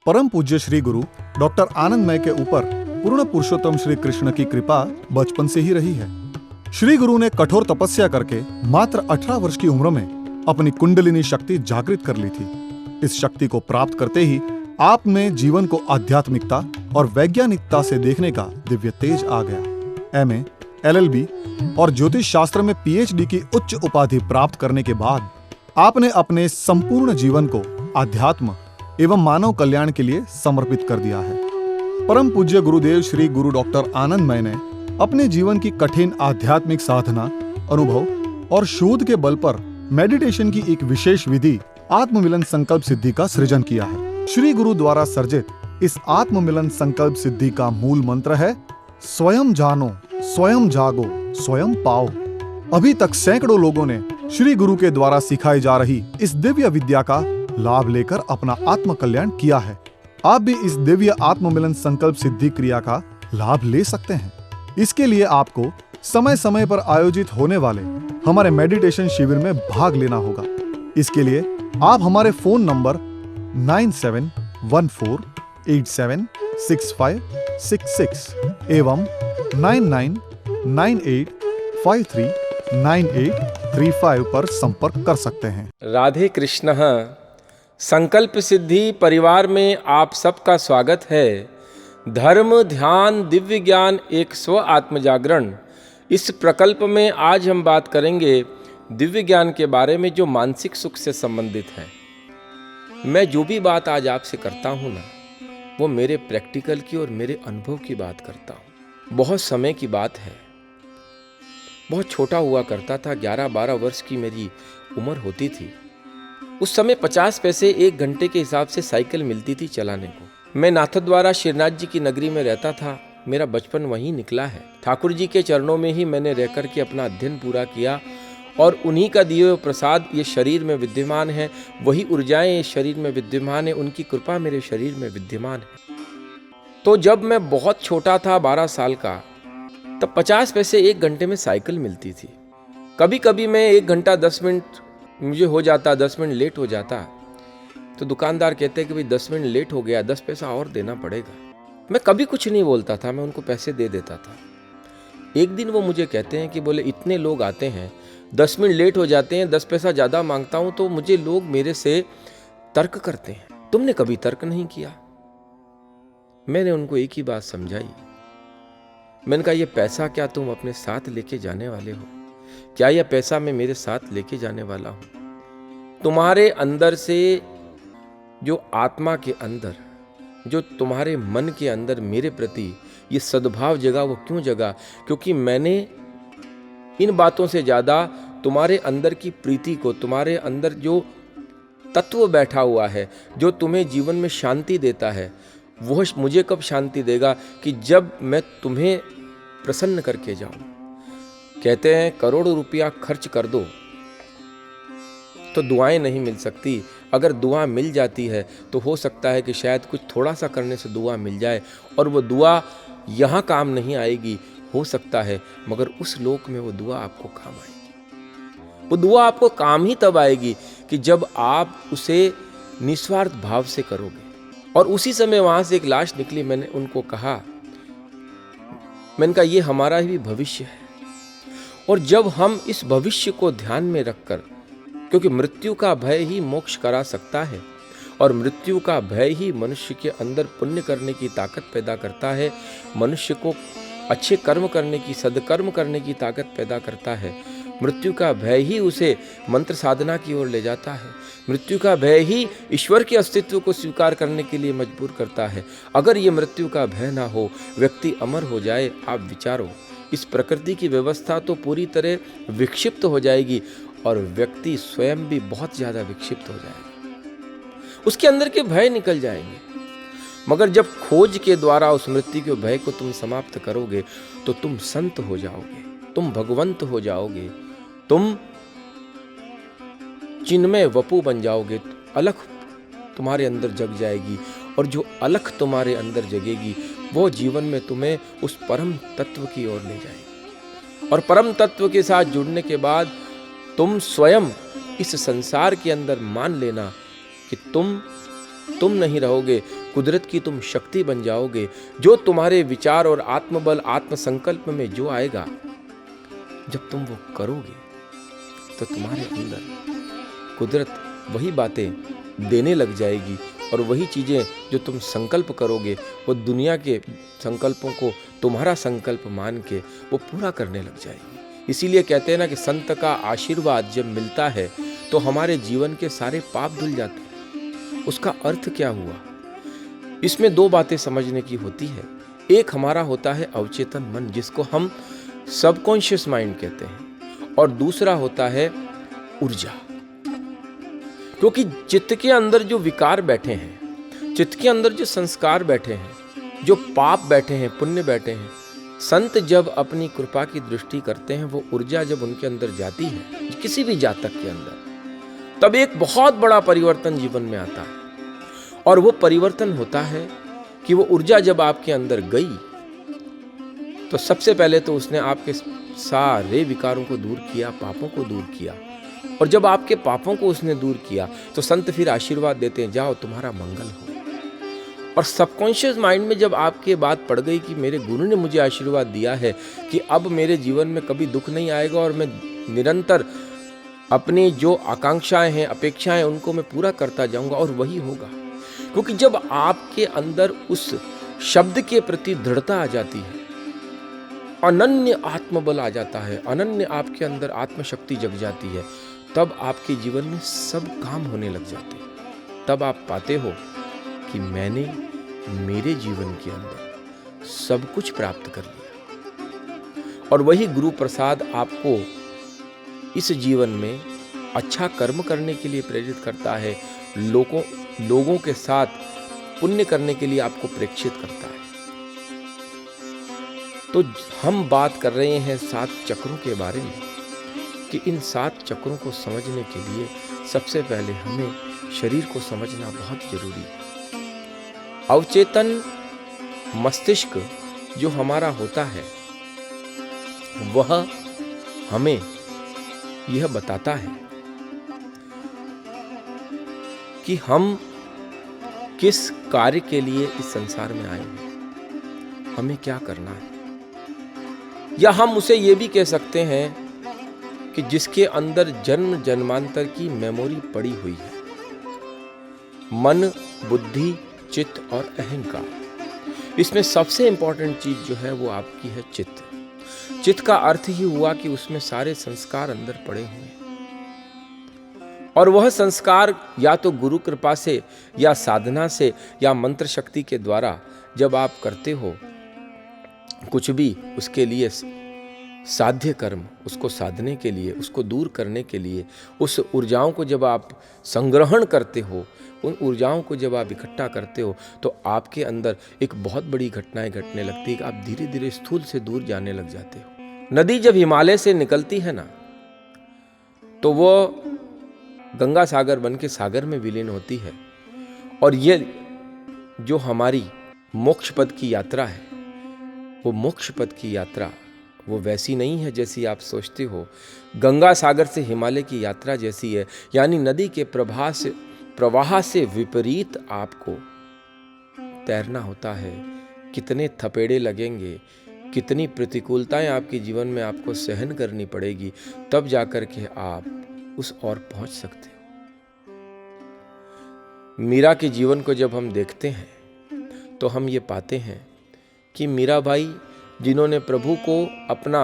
परम पूज्य श्री गुरु डॉक्टर आनंदमय के ऊपर पूर्ण पुरुषोत्तम श्री कृष्ण की कृपा बचपन से ही रही है। श्री गुरु ने कठोर तपस्या करके मात्र 18 वर्ष की उम्र में अपनी कुंडलिनी शक्ति जागृत कर ली थी। इस शक्ति को प्राप्त करते ही आप में जीवन को आध्यात्मिकता और वैज्ञानिकता से देखने का दिव्य तेज आ गया। MA, LLB और ज्योतिष शास्त्र में PhD की उच्च उपाधि प्राप्त करने के बाद आपने अपने संपूर्ण जीवन को अध्यात्म एवं मानव कल्याण के लिए समर्पित कर दिया है। परम पूज्य गुरुदेव श्री गुरु डॉक्टर आनंदमय ने अपने जीवन की कठिन आध्यात्मिक साधना, अनुभव और शोध के बल पर मेडिटेशन की एक विशेष विधि आत्ममिलन संकल्प सिद्धि का सृजन किया है। श्री गुरु द्वारा सर्जित इस आत्ममिलन संकल्प सिद्धि का मूल मंत्र है, स्वयं जानो, स्वयं जागो, स्वयं पाओ। अभी तक सैकड़ों लोगों ने श्री गुरु के द्वारा सिखाई जा रही इस दिव्य विद्या का लाभ लेकर अपना आत्म कल्याण किया है। आप भी इस दिव्य आत्ममिलन संकल्प सिद्धि क्रिया का लाभ ले सकते हैं। इसके लिए आपको समय समय पर आयोजित होने वाले हमारे मेडिटेशन शिविर में भाग लेना होगा। इसके लिए आप हमारे फोन नंबर 9714876566 एवं 9998539835 पर संपर्क कर सकते हैं। राधे कृष्ण। संकल्प सिद्धि परिवार में आप सबका स्वागत है। धर्म, ध्यान, दिव्य ज्ञान, एक स्व आत्म जागरण, इस प्रकल्प में आज हम बात करेंगे दिव्य ज्ञान के बारे में जो मानसिक सुख से संबंधित है। मैं जो भी बात आज आपसे करता हूँ ना, वो मेरे प्रैक्टिकल की और मेरे अनुभव की बात करता हूँ। बहुत समय की बात है, बहुत छोटा हुआ करता था, 11-12 वर्ष की मेरी उम्र होती थी। उस समय 50 पैसे 1 घंटे के हिसाब से साइकिल मिलती थी चलाने को। मैं नाथद्वारा श्रीनाथ जी की नगरी में रहता था। मेरा बचपन वहीं निकला है। ठाकुर जी के चरणों में ही मैंने रहकर के अपना अध्ययन पूरा किया और उन्हीं का दिए हुए प्रसाद ये शरीर में विद्यमान है, वही ऊर्जाएं इस शरीर में विद्यमान है, उनकी कृपा मेरे शरीर में विद्यमान है। तो जब मैं बहुत छोटा था, 12 साल का, तब 50 पैसे 1 घंटे में साइकिल मिलती थी। कभी कभी मैं 1 घंटा 10 मिनट मुझे हो जाता, 10 मिनट लेट हो जाता, तो दुकानदार कहते कि भाई 10 मिनट लेट हो गया, 10 पैसा और देना पड़ेगा। मैं कभी कुछ नहीं बोलता था, मैं उनको पैसे दे देता था। एक दिन वो मुझे कहते हैं कि बोले इतने लोग आते हैं, 10 मिनट लेट हो जाते हैं, 10 पैसा ज़्यादा मांगता हूँ तो मुझे लोग मेरे से तर्क करते हैं। तुमने कभी तर्क नहीं किया। मैंने उनको एक ही बात समझाई। मैंने कहा ये पैसा क्या तुम अपने साथ लेके जाने वाले हो? क्या यह पैसा मैं मेरे साथ लेके जाने वाला हूं? तुम्हारे अंदर से जो आत्मा के अंदर, जो तुम्हारे मन के अंदर मेरे प्रति ये सद्भाव जगा, वो क्यों जगा? क्योंकि मैंने इन बातों से ज्यादा तुम्हारे अंदर की प्रीति को, तुम्हारे अंदर जो तत्व बैठा हुआ है, जो तुम्हें जीवन में शांति देता है, वह मुझे कब शांति देगा? कि जब मैं तुम्हें प्रसन्न करके जाऊं। कहते हैं करोड़ों रुपया खर्च कर दो तो दुआएं नहीं मिल सकती। अगर दुआ मिल जाती है तो हो सकता है कि शायद कुछ थोड़ा सा करने से दुआ मिल जाए, और वो दुआ यहाँ काम नहीं आएगी, हो सकता है, मगर उस लोक में वो दुआ आपको काम आएगी। वो दुआ आपको काम ही तब आएगी कि जब आप उसे निस्वार्थ भाव से करोगे। और उसी समय वहां से एक लाश निकली। मैंने उनको कहा, मैंने कहा ये हमारा ही भविष्य है, और जब हम इस भविष्य को ध्यान में रखकर, क्योंकि मृत्यु का भय ही मोक्ष करा सकता है, और मृत्यु का भय ही मनुष्य के अंदर पुण्य करने की ताकत पैदा करता है, मनुष्य को अच्छे कर्म करने की, सदकर्म करने की ताकत पैदा करता है। मृत्यु का भय ही उसे मंत्र साधना की ओर ले जाता है। मृत्यु का भय ही ईश्वर के अस्तित्व को स्वीकार करने के लिए मजबूर करता है। अगर ये मृत्यु का भय ना हो, व्यक्ति अमर हो जाए, आप विचारो, इस प्रकृति की व्यवस्था तो पूरी तरह विक्षिप्त हो जाएगी और व्यक्ति स्वयं भी बहुत ज्यादा विक्षिप्त हो जाएगा। उसके अंदर के भय निकल जाएंगे। मगर जब खोज के द्वारा उस मृत्यु के भय को तुम समाप्त करोगे तो तुम संत हो जाओगे, तुम भगवंत हो जाओगे, तुम चिन्मय वपु बन जाओगे। अलख तुम्हारे अंदर जग जाएगी, और जो अलख तुम्हारे अंदर जगेगी वो जीवन में तुम्हें उस परम तत्व की ओर ले जाएगी। और परम तत्व के साथ जुड़ने के बाद तुम स्वयं इस संसार के अंदर मान लेना कि तुम नहीं रहोगे, कुदरत की तुम शक्ति बन जाओगे। जो तुम्हारे विचार और आत्मबल आत्मसंकल्प में जो आएगा, जब तुम वो करोगे तो तुम्हारे अंदर कुदरत वही बातें देने लग जाएगी और वही चीज़ें जो तुम संकल्प करोगे वो दुनिया के संकल्पों को तुम्हारा संकल्प मान के वो पूरा करने लग जाएगी। इसीलिए कहते हैं ना कि संत का आशीर्वाद जब मिलता है तो हमारे जीवन के सारे पाप धुल जाते हैं। उसका अर्थ क्या हुआ? इसमें दो बातें समझने की होती है। एक हमारा होता है अवचेतन मन, जिसको हम सबकॉन्शियस माइंड कहते हैं, और दूसरा होता है ऊर्जा। क्योंकि चित्त के अंदर जो विकार बैठे हैं, चित्त के अंदर जो संस्कार बैठे हैं, जो पाप बैठे हैं, पुण्य बैठे हैं, संत जब अपनी कृपा की दृष्टि करते हैं, वो ऊर्जा जब उनके अंदर जाती है, किसी भी जातक के अंदर, तब एक बहुत बड़ा परिवर्तन जीवन में आता है। और वो परिवर्तन होता है कि वो ऊर्जा जब आपके अंदर गई तो सबसे पहले तो उसने आपके सारे विकारों को दूर किया, पापों को दूर किया। और जब आपके पापों को उसने दूर किया तो संत फिर आशीर्वाद देते हैं, जाओ तुम्हारा मंगल हो। और सबकॉन्शियस माइंड में जब आपके बात पड़ गई कि मेरे गुरु ने मुझे आशीर्वाद दिया है कि अब मेरे जीवन में कभी दुख नहीं आएगा और मैं निरंतर अपनी जो आकांक्षाएं हैं, अपेक्षाएं, उनको मैं पूरा करता जाऊंगा, और वही होगा। क्योंकि जब आपके अंदर उस शब्द के प्रति दृढ़ता आ जाती है, अनन्य आत्मबल आ जाता है, अनन्य आपके अंदर आत्मशक्ति जग जाती है, तब आपके जीवन में सब काम होने लग जाते हैं। तब आप पाते हो कि मैंने मेरे जीवन के अंदर सब कुछ प्राप्त कर लिया। और वही गुरु प्रसाद आपको इस जीवन में अच्छा कर्म करने के लिए प्रेरित करता है, लोगों के साथ पुण्य करने के लिए आपको प्रेक्षित करता है। तो हम बात कर रहे हैं 7 चक्रों के बारे में कि इन 7 चक्रों को समझने के लिए सबसे पहले हमें शरीर को समझना बहुत जरूरी है। अवचेतन मस्तिष्क जो हमारा होता है वह हमें यह बताता है कि हम किस कार्य के लिए इस संसार में आए हैं, हमें क्या करना है। या हम उसे ये भी कह सकते हैं कि जिसके अंदर जन्म जन्मांतर की मेमोरी पड़ी हुई है, मन, बुद्धि, चित्त और अहंकार। इसमें सबसे इंपॉर्टेंट चीज जो है वो आपकी है चित्त। चित्त का अर्थ ही हुआ कि उसमें सारे संस्कार अंदर पड़े हुए हैं, और वह संस्कार या तो गुरु कृपा से या साधना से या मंत्र शक्ति के द्वारा जब आप करते हो कुछ भी, उसके लिए साध्य कर्म, उसको साधने के लिए, उसको दूर करने के लिए, उस ऊर्जाओं को जब आप संग्रहण करते हो, उन ऊर्जाओं को जब आप इकट्ठा करते हो, तो आपके अंदर एक बहुत बड़ी घटनाएं घटने लगती है कि आप धीरे धीरे स्थूल से दूर जाने लग जाते हो। नदी जब हिमालय से निकलती है ना, तो वो गंगा सागर बन के सागर में विलीन होती है। और ये जो हमारी मोक्ष पद की यात्रा है, वो मोक्ष पद की यात्रा वो वैसी नहीं है जैसी आप सोचते हो। गंगा सागर से हिमालय की यात्रा जैसी है, यानी नदी के प्रवाह से विपरीत आपको तैरना होता है। कितने थपेड़े लगेंगे, कितनी प्रतिकूलताएं आपके जीवन में आपको सहन करनी पड़ेगी, तब जाकर के आप उस ओर पहुंच सकते हो। मीरा के जीवन को जब हम देखते हैं तो हम ये पाते हैं कि मीराबाई, जिन्होंने प्रभु को अपना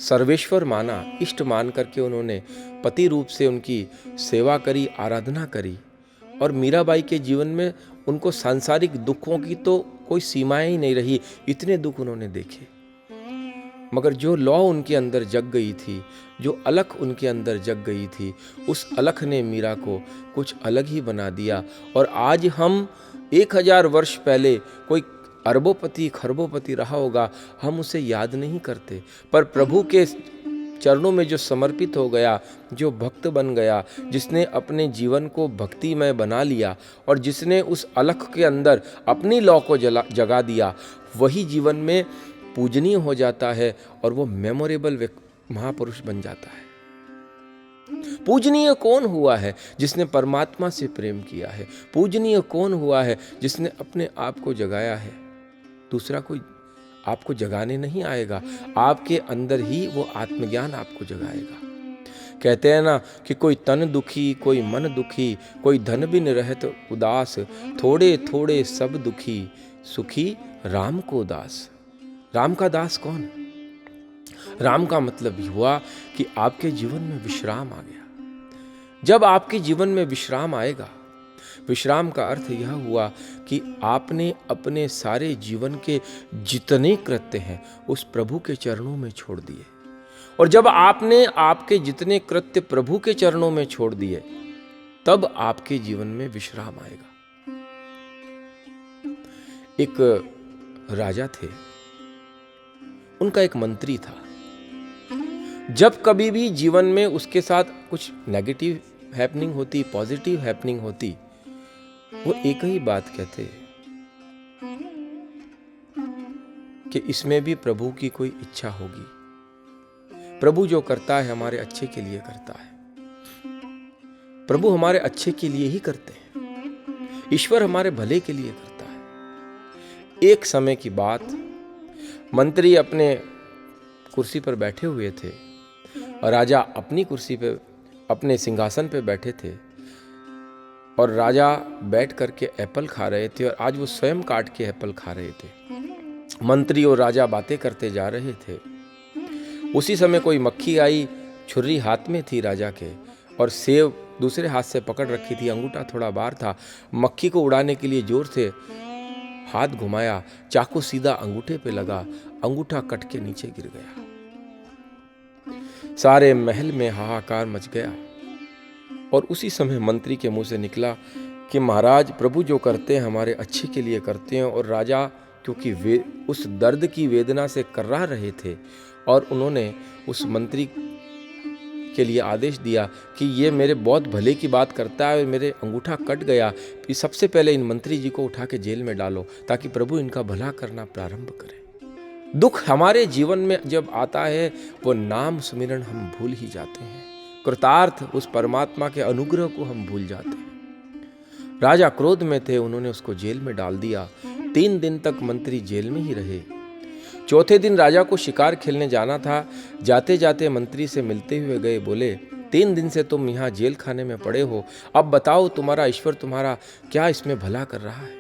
सर्वेश्वर माना, इष्ट मान करके उन्होंने पति रूप से उनकी सेवा करी, आराधना करी, और मीराबाई के जीवन में उनको सांसारिक दुखों की तो कोई सीमाएं ही नहीं रही, इतने दुख उन्होंने देखे। मगर जो लौ उनके अंदर जग गई थी, जो अलख उनके अंदर जग गई थी, उस अलख ने मीरा को कुछ अलग ही बना दिया। और आज हम 1000 वर्ष पहले कोई अरबोपति खरबोपति रहा होगा, हम उसे याद नहीं करते, पर प्रभु के चरणों में जो समर्पित हो गया, जो भक्त बन गया, जिसने अपने जीवन को भक्तिमय बना लिया और जिसने उस अलख के अंदर अपनी लौ को जगा दिया, वही जीवन में पूजनीय हो जाता है और वो मेमोरेबल महापुरुष बन जाता है। पूजनीय कौन हुआ है? जिसने परमात्मा से प्रेम किया है। पूजनीय कौन हुआ है? जिसने अपने आप को जगाया है। दूसरा कोई आपको जगाने नहीं आएगा, आपके अंदर ही वो आत्मज्ञान आपको जगाएगा। कहते हैं ना कि कोई तन दुखी, कोई मन दुखी, कोई धन बिन रहत उदास, थोड़े थोड़े सब दुखी, सुखी राम को दास। राम का दास कौन? राम का मतलब हुआ कि आपके जीवन में विश्राम आ गया। जब आपके जीवन में विश्राम आएगा, विश्राम का अर्थ यह हुआ कि आपने अपने सारे जीवन के जितने कृत्य हैं उस प्रभु के चरणों में छोड़ दिए। और जब आपने आपके जितने कृत्य प्रभु के चरणों में छोड़ दिए, तब आपके जीवन में विश्राम आएगा। एक राजा थे, उनका एक मंत्री था। जब कभी भी जीवन में उसके साथ कुछ नेगेटिव हैपनिंग होती, पॉजिटिव हैपनिंग होती, वो एक ही बात कहते कि इसमें भी प्रभु की कोई इच्छा होगी। प्रभु जो करता है हमारे अच्छे के लिए करता है। प्रभु हमारे अच्छे के लिए ही करते हैं। ईश्वर हमारे भले के लिए करता है। एक समय की बात, मंत्री अपने कुर्सी पर बैठे हुए थे और राजा अपनी कुर्सी पे, अपने सिंहासन पे बैठे थे और राजा बैठ करके एप्पल खा रहे थे और आज वो स्वयं काट के एप्पल खा रहे थे। मंत्री और राजा बातें करते जा रहे थे। उसी समय कोई मक्खी आई, छुरी हाथ में थी राजा के और सेब दूसरे हाथ से पकड़ रखी थी, अंगूठा थोड़ा बाहर था। मक्खी को उड़ाने के लिए जोर से हाथ घुमाया, चाकू सीधा अंगूठे पे लगा, अंगूठा कट के नीचे गिर गया। सारे महल में हाहाकार मच गया और उसी समय मंत्री के मुंह से निकला कि महाराज, प्रभु जो करते हैं हमारे अच्छे के लिए करते हैं। और राजा क्योंकि वे उस दर्द की वेदना से कर्रा रहे थे और उन्होंने उस मंत्री के लिए आदेश दिया कि ये मेरे बहुत भले की बात करता है और मेरे अंगूठा कट गया, कि सबसे पहले इन मंत्री जी को उठा के जेल में डालो ताकि प्रभु इनका भला करना प्रारंभ करें। दुख हमारे जीवन में जब आता है, वो नाम सुमिरन हम भूल ही जाते हैं। कृतार्थ उस परमात्मा के अनुग्रह को हम भूल जाते हैं। राजा क्रोध में थे, उन्होंने उसको जेल में डाल दिया। 3 दिन तक मंत्री जेल में ही रहे। चौथे दिन राजा को शिकार खेलने जाना था। जाते जाते मंत्री से मिलते हुए गए, बोले 3 दिन से तुम यहाँ जेल खाने में पड़े हो, अब बताओ तुम्हारा ईश्वर तुम्हारा क्या इसमें भला कर रहा है,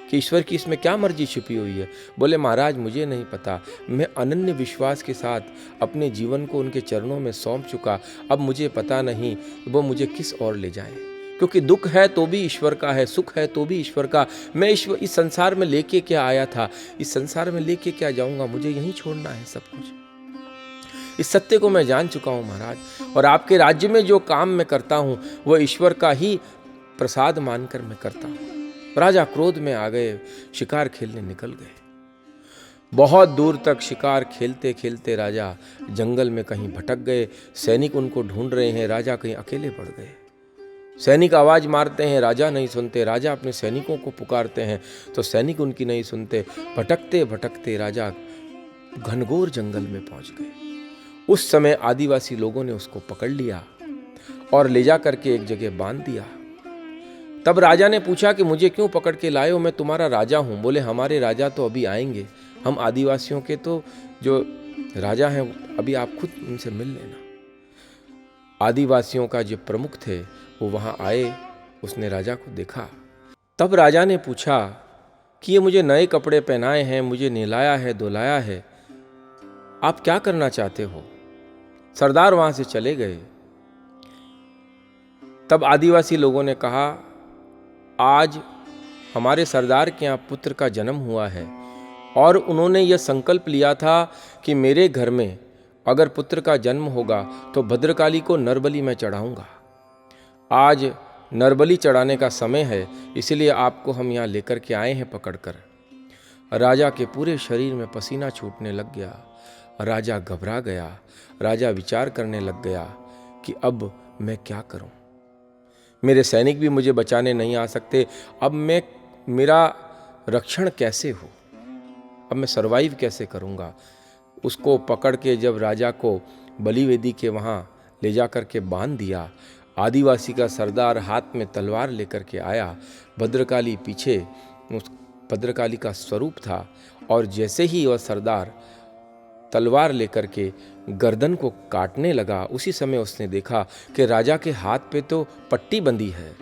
कि ईश्वर की इसमें क्या मर्जी छिपी हुई है। बोले महाराज मुझे नहीं पता, मैं अनन्य विश्वास के साथ अपने जीवन को उनके चरणों में सौंप चुका। अब मुझे पता नहीं वो मुझे किस ओर ले जाए, क्योंकि दुख है तो भी ईश्वर का है, सुख है तो भी ईश्वर का। मैं ईश्वर इस संसार में लेके क्या आया था, इस संसार में लेके क्या जाऊंगा, मुझे यहीं छोड़ना है सब कुछ। इस सत्य को मैं जान चुका हूं महाराज, और आपके राज्य में जो काम मैं करता हूं वो ईश्वर का ही प्रसाद मानकर मैं करता हूं। राजा क्रोध में आ गए, शिकार खेलने निकल गए। बहुत दूर तक शिकार खेलते खेलते राजा जंगल में कहीं भटक गए। सैनिक उनको ढूंढ रहे हैं, राजा कहीं अकेले पड़ गए। सैनिक आवाज मारते हैं, राजा नहीं सुनते। राजा अपने सैनिकों को पुकारते हैं तो सैनिक उनकी नहीं सुनते। भटकते भटकते राजा घनघोर जंगल में पहुंच गए। उस समय आदिवासी लोगों ने उसको पकड़ लिया और ले जा करके एक जगह बांध दिया। तब राजा ने पूछा कि मुझे क्यों पकड़ के लाए हो, मैं तुम्हारा राजा हूं। बोले हमारे राजा तो अभी आएंगे, हम आदिवासियों के तो जो राजा हैं अभी आप खुद उनसे मिल लेना। आदिवासियों का जो प्रमुख थे वो वहां आए, उसने राजा को देखा। तब राजा ने पूछा कि ये मुझे नए कपड़े पहनाए हैं, मुझे नहलाया है, धुलाया है, आप क्या करना चाहते हो। सरदार वहां से चले गए। तब आदिवासी लोगों ने कहा आज हमारे सरदार के यहाँ पुत्र का जन्म हुआ है और उन्होंने यह संकल्प लिया था कि मेरे घर में अगर पुत्र का जन्म होगा तो भद्रकाली को नरबली मैं चढ़ाऊंगा। आज नरबली चढ़ाने का समय है, इसलिए आपको हम यहाँ लेकर के आए हैं पकड़कर। राजा के पूरे शरीर में पसीना छूटने लग गया। राजा घबरा गया। राजा विचार करने लग गया कि अब मैं क्या करूं, मेरे सैनिक भी मुझे बचाने नहीं आ सकते, अब मैं मेरा रक्षण कैसे हो। अब मैं सरवाइव कैसे करूँगा। उसको पकड़ के जब राजा को बलिवेदी के वहाँ ले जा कर के बांध दिया, आदिवासी का सरदार हाथ में तलवार लेकर के आया, भद्रकाली पीछे, उस भद्रकाली का स्वरूप था, और जैसे ही वह सरदार तलवार लेकर के गर्दन को काटने लगा, उसी समय उसने देखा कि राजा के हाथ पे तो पट्टी बंधी है।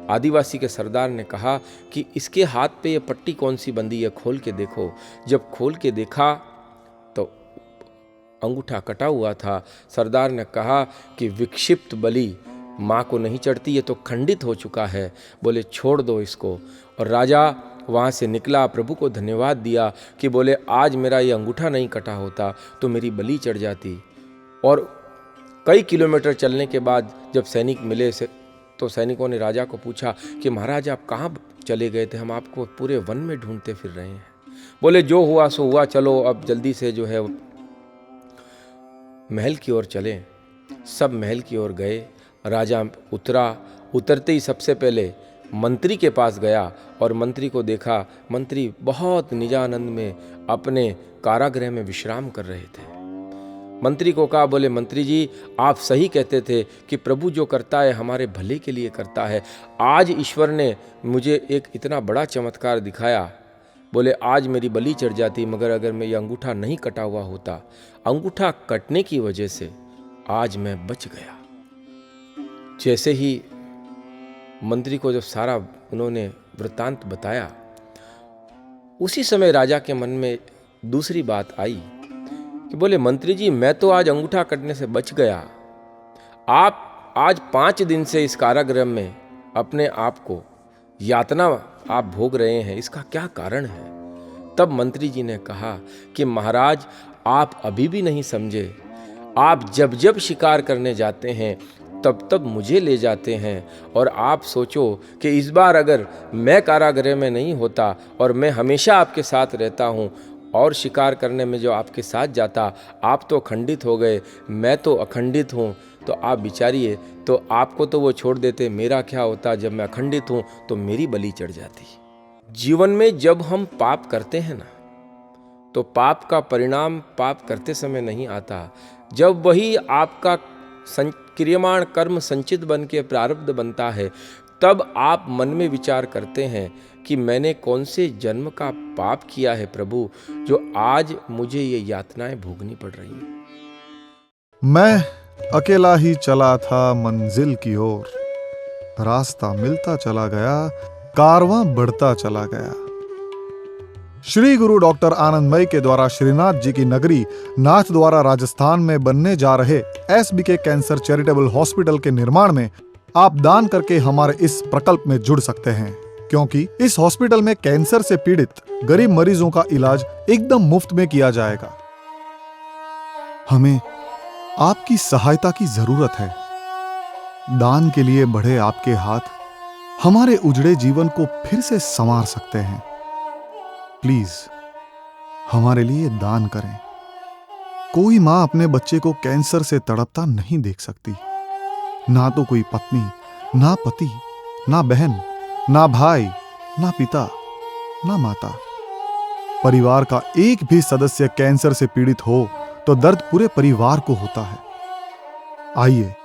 आदिवासी के सरदार ने कहा कि इसके हाथ पे ये पट्टी कौन सी बंधी है, खोल के देखो। जब खोल के देखा तो अंगूठा कटा हुआ था। सरदार ने कहा कि विक्षिप्त बलि माँ को नहीं चढ़ती, ये तो खंडित हो चुका है, बोले छोड़ दो इसको। और राजा वहाँ से निकला, प्रभु को धन्यवाद दिया कि बोले आज मेरा ये अंगूठा नहीं कटा होता तो मेरी बलि चढ़ जाती। और कई किलोमीटर चलने के बाद जब सैनिक मिले तो सैनिकों ने राजा को पूछा कि महाराज आप कहाँ चले गए थे, हम आपको पूरे वन में ढूंढते फिर रहे हैं। बोले जो हुआ सो हुआ, चलो अब जल्दी से जो है महल की ओर चलें। सब महल की ओर गए। राजा उतरते ही सबसे पहले मंत्री के पास गया और मंत्री को देखा। मंत्री बहुत निजानंद में अपने कारागृह में विश्राम कर रहे थे। मंत्री को कहा, बोले मंत्री जी आप सही कहते थे कि प्रभु जो करता है हमारे भले के लिए करता है। आज ईश्वर ने मुझे एक इतना बड़ा चमत्कार दिखाया। बोले आज मेरी बलि चढ़ जाती, मगर अगर मैं ये अंगूठा नहीं कटा हुआ होता, अंगूठा कटने की वजह से आज मैं बच गया। जैसे ही मंत्री को जब सारा उन्होंने वृत्तांत बताया, उसी समय राजा के मन में दूसरी बात आई कि बोले मंत्री जी मैं तो आज अंगूठा कटने से बच गया, आप आज 5 दिन से इस कारागृह में अपने आप को यातना आप भोग रहे हैं, इसका क्या कारण है। तब मंत्री जी ने कहा कि महाराज आप अभी भी नहीं समझे, आप जब जब शिकार करने जाते हैं तब तब मुझे ले जाते हैं, और आप सोचो कि इस बार अगर मैं कारागृह में नहीं होता और मैं हमेशा आपके साथ रहता हूँ और शिकार करने में जो आपके साथ जाता, आप तो अखंडित हो गए, मैं तो अखंडित हूँ, तो आप विचारिए, तो आपको तो वो छोड़ देते, मेरा क्या होता। जब मैं अखंडित हूँ तो मेरी बलि चढ़ जाती। जीवन में जब हम पाप करते हैं ना, तो पाप का परिणाम पाप करते समय नहीं आता। जब वही आपका क्रियमाण कर्म संचित बन के प्रारब्ध बनता है, तब आप मन में विचार करते हैं कि मैंने कौन से जन्म का पाप किया है प्रभु, जो आज मुझे ये यातनाएं भोगनी पड़ रही हैं। मैं अकेला ही चला था मंजिल की ओर, रास्ता मिलता चला गया, कारवां बढ़ता चला गया। श्री गुरु डॉक्टर आनंदमयी के द्वारा श्रीनाथ जी की नगरी नाथद्वारा राजस्थान में बनने जा रहे SBK कैंसर चैरिटेबल हॉस्पिटल के निर्माण में आप दान करके हमारे इस प्रकल्प में जुड़ सकते हैं, क्योंकि इस हॉस्पिटल में कैंसर से पीड़ित गरीब मरीजों का इलाज एकदम मुफ्त में किया जाएगा। हमें आपकी सहायता की जरूरत है। दान के लिए बढ़े आपके हाथ हमारे उजड़े जीवन को फिर से संवार सकते हैं। प्लीज हमारे लिए दान करें। कोई मां अपने बच्चे को कैंसर से तड़पता नहीं देख सकती, ना तो कोई पत्नी, ना पति, ना बहन, ना भाई, ना पिता, ना माता। परिवार का एक भी सदस्य कैंसर से पीड़ित हो तो दर्द पूरे परिवार को होता है। आइए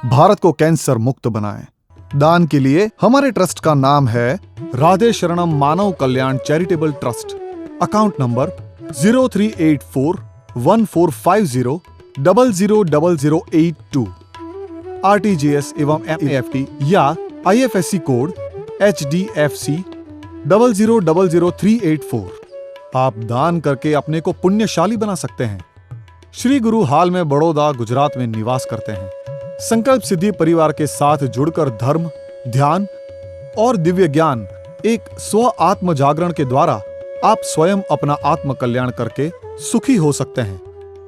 भारत को कैंसर मुक्त बनाएं। दान के लिए हमारे ट्रस्ट का नाम है Radhe Sharanam Manav Kalyan charitable trust. Account number 03841450000082। RTGS एवं MAFT या IFSC कोड HDFC 0000384। आप दान करके अपने को पुण्यशाली बना सकते हैं। श्री गुरु हाल में बड़ौदा गुजरात में निवास करते हैं। संकल्प सिद्धि परिवार के साथ जुड़कर धर्म, ध्यान और दिव्य ज्ञान एक स्व आत्म जागरण के द्वारा आप स्वयं अपना आत्म कल्याण करके सुखी हो सकते हैं।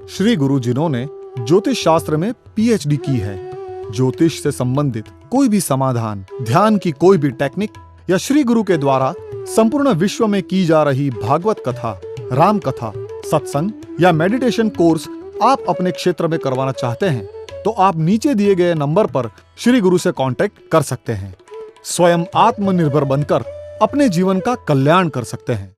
श्री गुरु जिन्होंने ज्योतिष शास्त्र में PhD की है, ज्योतिष से संबंधित कोई भी समाधान, ध्यान की कोई भी टेक्निक या श्री गुरु के द्वारा संपूर्ण विश्व में की जा रही भागवत कथा, राम कथा, सत्संग या मेडिटेशन कोर्स आप अपने क्षेत्र में करवाना चाहते हैं, तो आप नीचे दिए गए नंबर पर श्री गुरु से कांटेक्ट कर सकते हैं। स्वयं आत्मनिर्भर बनकर अपने जीवन का कल्याण कर सकते हैं।